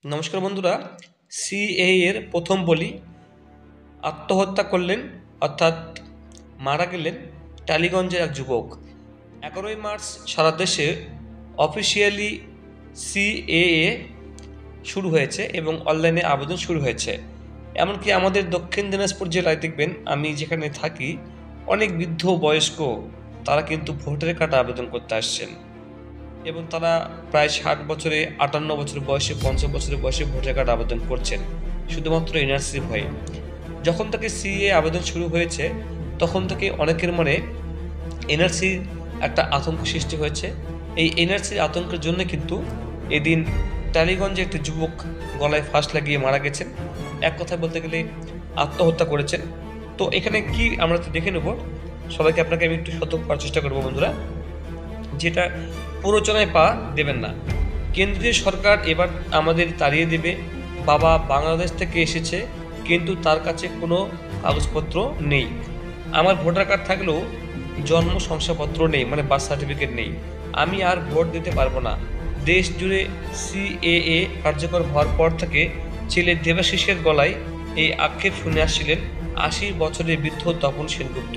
নমস্কার বন্ধুরা। সিএএ এর প্রথম বলি আত্মহত্যা করলেন, অর্থাৎ মারা গেলেন টালিগঞ্জের এক যুবক। 11ই মার্চ সারা দেশে অফিসিয়ালি সিএএ শুরু হয়েছে এবং অনলাইনে আবেদন শুরু হয়েছে। এমনকি আমাদের দক্ষিণ দিনাজপুর জেলায় দেখবেন, আমি যেখানে থাকি, অনেক বৃদ্ধ বয়স্ক তারা কিন্তু ভোটার কার্ড আবেদন করতে আসছেন এবং তারা প্রায় 60 বছরে, 58 বছর বয়সে, 50 বছরের বয়সে ভোটার কার্ড আবেদন করছেন শুধুমাত্র এনআরসির ভয়ে। যখন থেকে সিএ আবেদন শুরু হয়েছে তখন থেকে অনেকের মনে এনআরসির একটা আতঙ্ক সৃষ্টি হয়েছে। এই এনআরসির আতঙ্কের জন্য কিন্তু এদিন টালিগঞ্জে একটি যুবক গলায় ফাঁস লাগিয়ে মারা গেছেন, এক কথায় বলতে গেলে আত্মহত্যা করেছেন। তো এখানে কি আমরা তো দেখে নেব, সবাইকে আপনাকে আমি একটু সতর্ক করার চেষ্টা করবো বন্ধুরা, যেটা প্ররোচনায় পা দেবেন না। কেন্দ্রীয় সরকার এবার আমাদের তাড়িয়ে দেবে। বাবা বাংলাদেশ থেকে এসেছে কিন্তু তার কাছে কোনো কাগজপত্র নেই। আমার ভোটার কার্ড থাকলেও জন্ম শংসাপত্র নেই, মানে বার্থ সার্টিফিকেট নেই। আমি আর ভোট দিতে পারবো না। দেশ জুড়ে সিএএ কার্যকর হওয়ার পর থেকে ছেলে দেবাশিসের গলায় এই আক্ষেপ শুনে আসছিলেন 80 বছরের বৃদ্ধ তপন সেনগুপ্ত,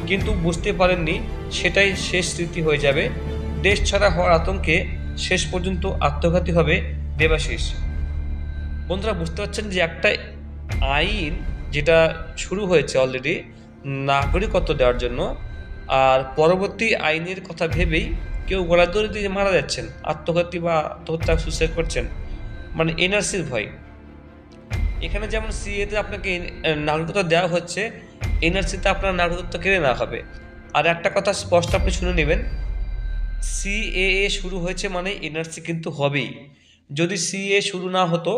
কিন্তু বুঝতে পারেননি সেটাই শেষ স্মৃতি হয়ে যাবে। দেশ ছাড়া হওয়ার আতঙ্কে শেষ পর্যন্ত আত্মঘাতী হবে দেবাশিস। বন্ধুরা, বুঝতে পারছেন যে একটা আইন যেটা শুরু হয়েছে অলরেডি নাগরিকত্ব দেওয়ার জন্য, আর পরবর্তী আইনের কথা ভেবেই কেউ গলা দড়ি দিয়ে মারা যাচ্ছেন, আত্মঘাতী বা আত্মহত্যা সুসাইড করছেন, মানে এনআরসির ভয়। এখানে যেমন সিএতে আপনাকে নাগরিকত্ব দেওয়া হচ্ছে, এনআরসিতে আপনার নাগরিকত্ব কেড়ে নেওয়া হবে। আর একটা কথা স্পষ্ট আপনি শুনে নেবেন, সিএএ শুরু হয়েছে মানে এনআরসি কিন্তু হবেই। যদি সিএ শুরু না হতো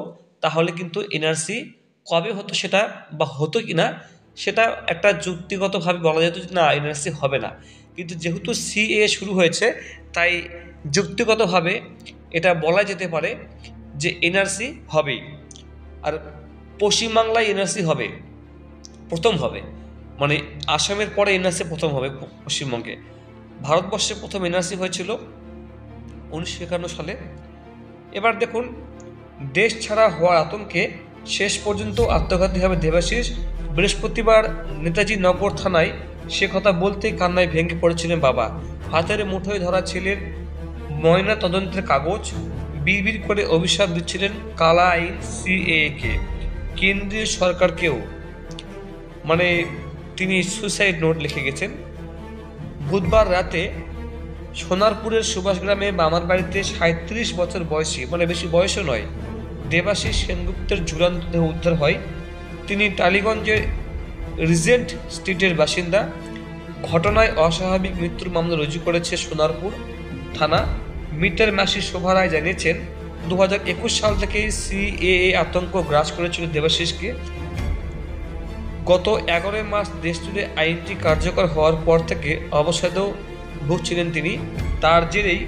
তাহলে কিন্তু এনআরসি কবে হতো সেটা, বা হতো কি না সেটা একটা যুক্তিগতভাবে বলা যেত যে না, এনআরসি হবে না। কিন্তু যেহেতু সিএ শুরু হয়েছে তাই যুক্তিগতভাবে এটা বলা যেতে পারে যে এনআরসি হবেই। আর পশ্চিমবাংলায় এনআরসি হবে, প্রথম হবে, মানে আসামের পরে এনআরসি প্রথম হবে পশ্চিমবঙ্গে। ভারতবর্ষে প্রথম এনআরসি হয়েছিল 1951 সালে। এবার দেখুন, দেশ ছাড়া হওয়ার আতঙ্কে শেষ পর্যন্ত আত্মঘাতী হবে দেবাশিস। বৃহস্পতিবার নেতাজি নগর থানায় সে কথা বলতেই কান্নায় ভেঙে পড়েছিলেন বাবা। হাতের মুঠোয় ধরা ছেলের ময়না তদন্তের কাগজ, বিড়বিড় করে অভিশাপ দিচ্ছিলেন কালা আইন সিএএ কে, কেন্দ্রীয় সরকারকেও। মানে তিনি সুসাইড নোট লিখে গেছেন। বুধবার রাতে সোনারপুরের সুভাষগ্রামে মামার বাড়িতে 37 বছর বয়সী, মানে বেশি বয়সও নয়, দেবাশিস সেনগুপ্তের ঝুলন্ত দেহ উদ্ধার হয়। তিনি টালিগঞ্জের রিজেন্ট স্ট্রিটের বাসিন্দা। ঘটনায় অস্বাভাবিক মৃত্যুর মামলা রুজু করেছে সোনারপুর থানা। মৃতের মাসি শোভা রায় জানিয়েছেন, 2021 সাল থেকে সিএএ আতঙ্ক গ্রাস করেছিল দেবাশিসকে। গত 11 মার্চ দেশ জুড়ে আইনটি কার্যকর হওয়ার পর থেকে অবসাদেও ভুগছিলেন তিনি। তার জেরেই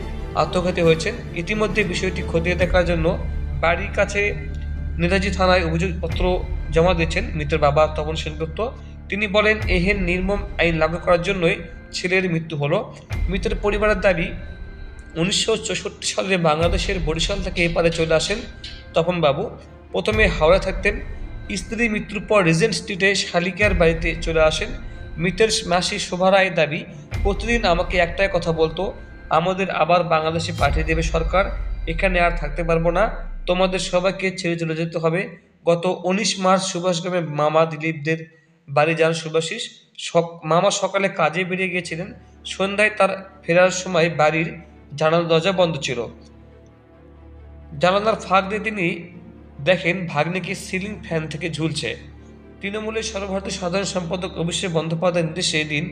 আত্মঘাতী হয়েছেন। ইতিমধ্যে বিষয়টি খতিয়ে দেখার জন্য বাড়ির কাছে নেতাজি থানায় অভিযোগপত্র জমা দিয়েছেন মৃতের বাবা তপন সেনগুপ্ত। তিনি বলেন, এহেন নির্মম আইন লাগু করার জন্যই ছেলের মৃত্যু হলো। মৃতের পরিবারের দাবি, 1964 সালে বাংলাদেশের বরিশাল থেকে এপারে চলে আসেন তপন বাবু। প্রথমে হাওড়া থাকতেন, স্ত্রীর মৃত্যুর পর রিজেন্ট স্ট্রিটে শালিকার বাড়িতে চলে আসেন। মৃতের মাসি শোভা রায় দাবি, প্রতিদিন আমাকে একটাই কথা বলতো, আমাদের আবার বাংলাদেশে পাঠিয়ে দেবে সরকার, এখানে আর থাকতে পারবো না, তোমাদের সবাইকে ছেড়ে চলে যেতে হবে। গত 19 মার্চ সুভাষগ্রামে মামা দিলীপদের বাড়ি যান সুভাষিস। মামা সকালে কাজে বেরিয়ে গিয়েছিলেন। সন্ধ্যায় তার ফেরার সময় বাড়ির জানালা দরজা বন্ধ ছিল। জানালার ফাঁক দিয়ে তিনি দেখেন ভাগ্নিকে সিলিং ফ্যান থেকে ঝুলছে। তৃণমূলের সর্বভারতীয় সাধারণ সম্পাদক অভিষেক বন্দ্যোপাধ্যায়ের নির্দেশে এদিন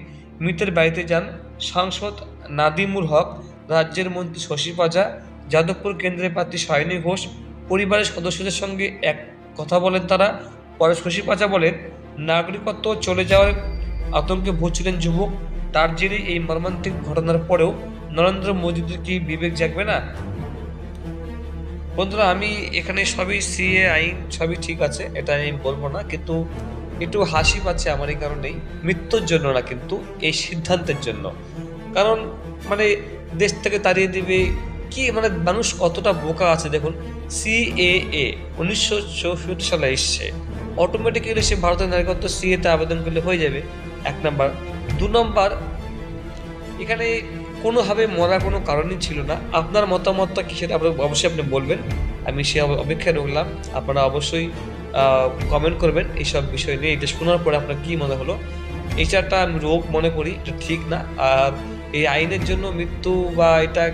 মৃতের বাড়িতে যান সাংসদ নাদিমুল হক, রাজ্যের মন্ত্রী শশী পাজা, যাদবপুর কেন্দ্রের প্রার্থী সায়নী ঘোষ। পরিবারের সদস্যদের সঙ্গে এক কথা বলেন তারা। পরে শশী পাজা বলেন, নাগরিকত্ব চলে যাওয়ার আতঙ্কে ভুগছিলেন যুবক। তার জেরে এই মর্মান্তিক ঘটনার পরেও নরেন্দ্র মোদীদের কি বিবেক জাগবে না? বন্ধুরা, আমি এখানে সবই সিএ আইন সবই ঠিক আছে, এটা আমি বলবো না, কিন্তু একটু হাসি পাচ্ছে আমার এই কারণেই, মৃত্যুর জন্য না, কিন্তু এই সিদ্ধান্তের জন্য। কারণ মানে দেশ থেকে তাড়িয়ে দিবে, কি মানে মানুষ কতটা বোকা আছে দেখুন। সিএএ 1964 সালে এসছে, অটোমেটিক্যালি সে ভারতের নাগরিকত্ব সিএতে আবেদন করলে হয়ে যাবে, 1 নাম্বার। 2 নাম্বার, এখানে কোনোভাবে মরার কোনো কারণই ছিল না। আপনার মতামতটা কি সেটা অবশ্যই আপনি বলবেন, আমি সে অপেক্ষায় রইলাম। আপনারা অবশ্যই কমেন্ট করবেন এইসব বিষয় নিয়ে। এটা শোনার পরে আপনার কি মনে হলো? এইটা আমি রোগ মনে করি, এটা ঠিক না। আর এই আইনের জন্য মৃত্যু বা এটা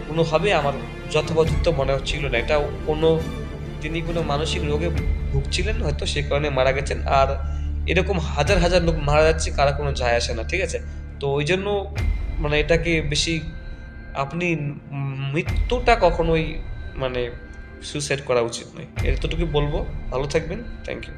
কোনোভাবে আমার যথোপযুক্ত মনে হচ্ছিল না। এটা তিনি কোনো মানসিক রোগে ভুগছিলেন হয়তো, সে কারণে মারা গেছেন। আর এরকম হাজার হাজার লোক মারা যাচ্ছে, কারো কোনো যায় আসে না, ঠিক আছে? তো ওই জন্য মানে এটাকে বেশি আপনি মৃত্যুটা কখনোই মানে সুইসাইড করা উচিত নয়, এতটুকু বলবো। ভালো থাকবেন, থ্যাংক ইউ।